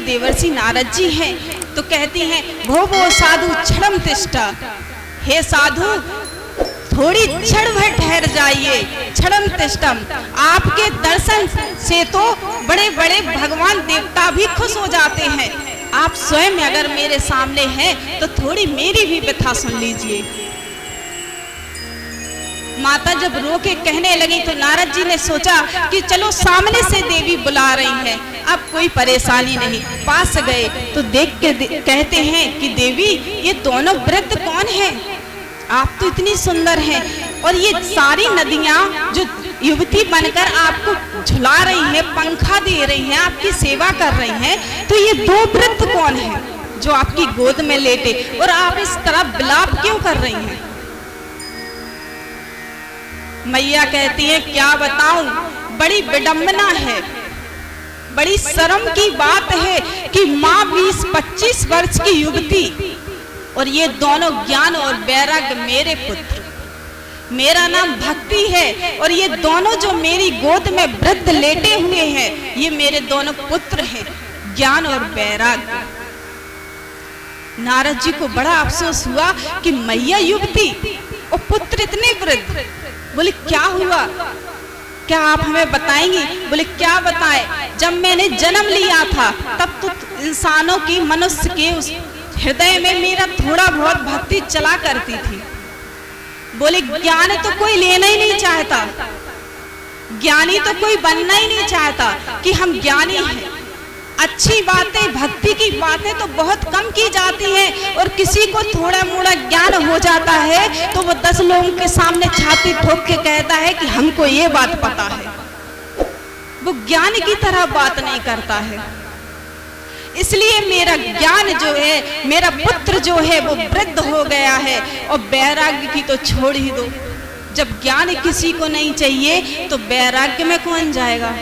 देवर्षि नारद जी हैं। तो कहती हैं, भो भो साधु क्षणम तिष्ठा, हे साधु थोड़ी क्षण भर ठहर जाइए, क्षणम तिष्ठम। आपके दर्शन से तो बड़े बड़े भगवान देवता भी खुश हो जाते हैं, आप स्वयं अगर मेरे सामने हैं तो थोड़ी मेरी भी व्यथा सुन लीजिए। माता जब रो के कहने लगी तो नारद जी ने सोचा कि चलो सामने से देवी बुला रही है, अब कोई परेशानी नहीं। पास गए तो देख के कहते हैं कि देवी ये दोनों वृद्ध कौन हैं? आप तो इतनी सुंदर हैं और ये सारी नदियां जो युवती बनकर आपको झुला रही हैं, पंखा दे रही हैं, आपकी सेवा कर रही हैं, तो ये दो वृद्ध कौन हैं जो आपकी गोद में लेटे और आप इस तरह विलाप क्यों कर रही हैं? मैया कहती है, क्या बताऊं, बड़ी विडंबना है, बड़ी शर्म की बात है कि माँ 20-25 वर्ष की युवती और ये दोनों ज्ञान और वैराग्य मेरे पुत्र, मेरा नाम भक्ति है और ये दोनों जो मेरी गोद में वृद्ध लेटे हुए हैं, ये मेरे दोनों पुत्र हैं, ज्ञान और वैराग्य। नारद जी को बड़ा अफसोस हुआ कि मैया युवती और पुत्र इतने वृद्ध। बोले क्या हुआ, क्या आप हमें बताएंगी? बोले क्या बताएं, जब मैंने जन्म लिया था तब तो इंसानों की, मनुष्य के उस हृदय में मेरा थोड़ा बहुत भक्ति चला करती थी। बोले ज्ञान तो कोई लेना ही नहीं चाहता, ज्ञानी तो कोई बनना ही नहीं चाहता कि हम ज्ञानी हैं। अच्छी बातें, भक्ति की बातें तो बहुत कम की जाती हैं और किसी को थोड़ा मोड़ा ज्ञान हो जाता है तो वो 10 लोगों के सामने छाती ठोक के कहता है कि हमको ये बात पता है। वो ज्ञान की तरह बात नहीं करता है। इसलिए मेरा ज्ञान जो है, मेरा पुत्र जो है वो वृद्ध हो गया है और वैराग्य की तो छोड़ ही दो। जब ज्ञान किसी को नहीं चाहिए तो वैराग्य में कौन जाएगा?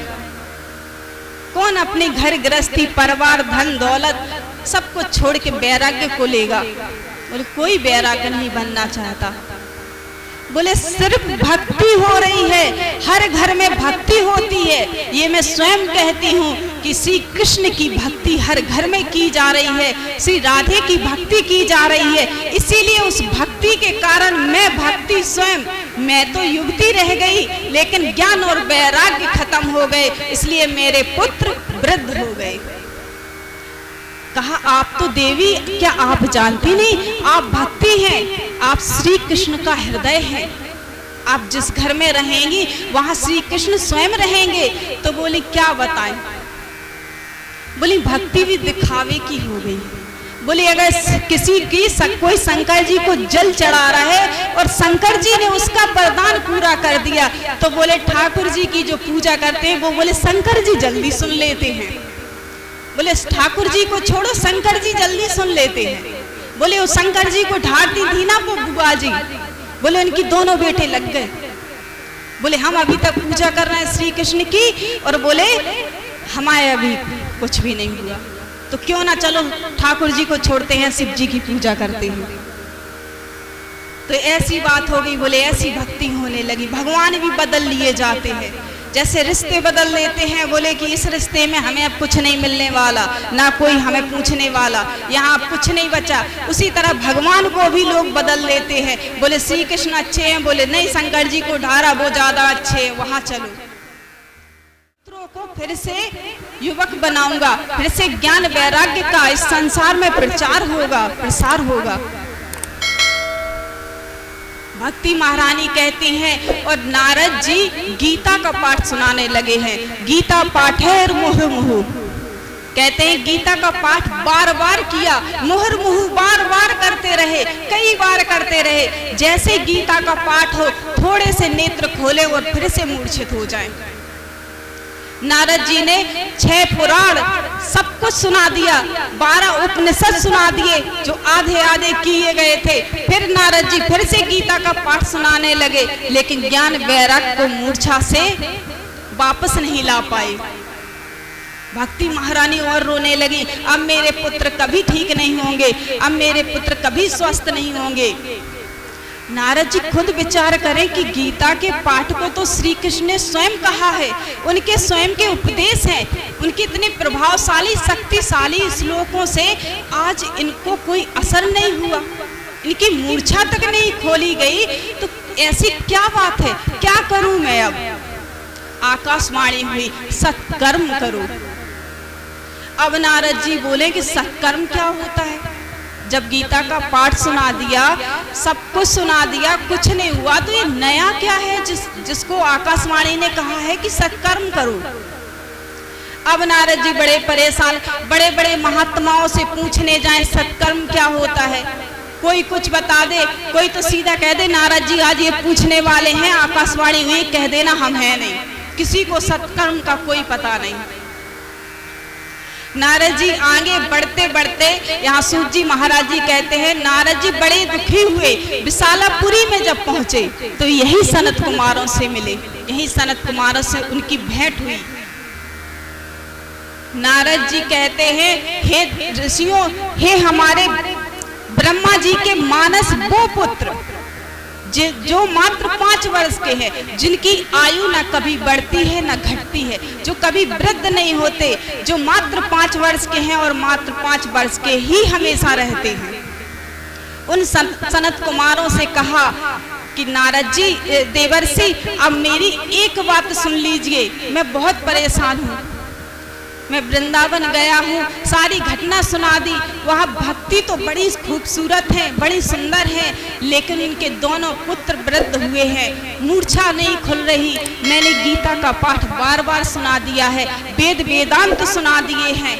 कौन अपने घर गृहस्थी, परिवार, धन दौलत सबको छोड़ के वैराग्य को लेगा? बोले कोई वैराग्य नहीं बनना चाहता। बोले सिर्फ भक्ति हो रही है, हर घर में भक्ति होती है। ये मैं स्वयं कहती हूँ कि श्री कृष्ण की भक्ति हर घर में की जा रही है, श्री राधे की भक्ति की जा रही है। इसीलिए उस भक्ति के कारण मैं भक्ति स्वयं, मैं तो युवती रह गई लेकिन ज्ञान और वैराग्य खत्म हो गए, इसलिए मेरे पुत्र वृद्ध हो गए। कहा आप तो देवी, क्या आप जानती नहीं, आप भक्ति हैं, आप श्री कृष्ण का हृदय है, आप जिस घर में रहेंगी वहां श्री कृष्ण स्वयं रहेंगे। तो बोले क्या बताएं? बोली भक्ति भी दिखावे की हो गई। बोले अगर किसी की कोई शंकर जी को जल चढ़ा रहा है और शंकर जी ने उसका वरदान पूरा कर दिया, तो बोले ठाकुर जी की जो पूजा करते हैं वो बोले शंकर जी जल्दी सुन लेते हैं। बोले ठाकुर जी को छोड़ो, शंकर जी जल्दी सुन लेते हैं। बोले वो शंकर जी को ढांढती थी ना वो बुआ जी, बोले उनकी दोनों बेटे लग गए। बोले हम अभी तक पूजा कर रहे हैं श्री कृष्ण की और बोले हमारे अभी कुछ भी नहीं हुआ, तो क्यों ना चलो ठाकुर जी को छोड़ते हैं, शिव जी की पूजा करते हैं। तो ऐसी बात हो गई। बोले ऐसी भक्ति होने लगी। भगवान भी बदल लिए जाते हैं, जैसे रिश्ते बदल लेते हैं। बोले कि इस रिश्ते में हमें अब कुछ नहीं मिलने वाला, ना कोई हमें पूछने वाला, यहाँ अब कुछ नहीं बचा। उसी तरह भगवान को भी लोग बदल लेते हैं। बोले श्री कृष्ण अच्छे हैं, बोले नहीं शंकर जी को ढारा वो ज्यादा अच्छे हैं, वहां चलो। को फिर से युवक बनाऊंगा, फिर से ज्ञान वैराग्य का इस संसार में प्रचार होगा, प्रसार होगा। भक्ति महारानी कहती हैं और नारद जी गीता का पाठ सुनाने लगे हैं। गीता पाठेर मुहुर मुहु, कहते हैं गीता का पाठ बार बार किया, मुहुर मुहु बार बार करते रहे, कई बार करते रहे। जैसे गीता का पाठ हो थोड़े से नेत्र खोले और फिर से मूर्छित हो जाएं। नारद जी ने 6 पुराण सब कुछ सुना दिया, 12 उपनिषद सुना दिए जो आधे आधे किए गए थे। फिर नारद जी फिर से गीता का पाठ सुनाने लगे, लेकिन ज्ञान वैराग्य को मूर्छा से वापस नहीं ला पाए। भक्ति महारानी और रोने लगी, अब मेरे पुत्र कभी ठीक नहीं होंगे, अब मेरे पुत्र कभी स्वस्थ नहीं होंगे। नारद जी खुद विचार करें कि गीता के पाठ को तो श्री कृष्ण ने स्वयं कहा है, उनके स्वयं के उपदेश हैं, उनके इतने प्रभावशाली शक्तिशाली श्लोकों से आज इनको कोई असर नहीं हुआ, इनकी मूर्छा तक नहीं खोली गई, तो ऐसी क्या बात है, क्या करूं मैं अब। आकाशवाणी हुई, सत्कर्म करो। अब नारद जी बोले कि सत्कर्म क्या होता है। जब गीता का पाठ सुना दिया, सब कुछ सुना दिया, कुछ नहीं हुआ, तो ये नया क्या है जिसको आकाशवाणी ने कहा है कि सत्कर्म करो। अब नारद जी बड़े परेशान, बड़े बड़े महात्माओं से पूछने जाएं सत्कर्म क्या होता है, कोई कुछ बता दे, कोई तो सीधा कह दे नारद जी आज ये पूछने वाले हैं, आकाशवाणी हुई, कह देना हम हैं नहीं, किसी को सत्कर्म का कोई पता नहीं। नारद जी आगे बढ़ते बढ़ते यहाँ सूत जी महाराज जी कहते हैं नारद जी बड़े दुखी हुए, विशालापुरी में जब पहुंचे तो यही सनत कुमारों से मिले, यही सनत कुमारों से उनकी भेंट हुई। नारद जी कहते हैं हे ऋषियों, हे हमारे ब्रह्मा जी के मानस वो पुत्र जो मात्र 5 वर्ष के हैं, जिनकी आयु न कभी बढ़ती है न घटती है, जो कभी वृद्ध नहीं होते, जो मात्र 5 वर्ष के हैं और मात्र 5 वर्ष के ही हमेशा रहते हैं। उन सनत कुमारों से कहा कि नारद जी देवर्षि अब मेरी एक बात सुन लीजिए, मैं बहुत परेशान हूँ, मैं वृंदावन गया हूँ, सारी घटना सुना दी, वहाँ भक्ति तो बड़ी खूबसूरत है, बड़ी सुंदर है, लेकिन इनके दोनों पुत्र वृद्ध हुए हैं, मूर्छा नहीं खुल रही, मैंने गीता का पाठ बार बार सुना दिया है, वेद वेदांत सुना दिए हैं,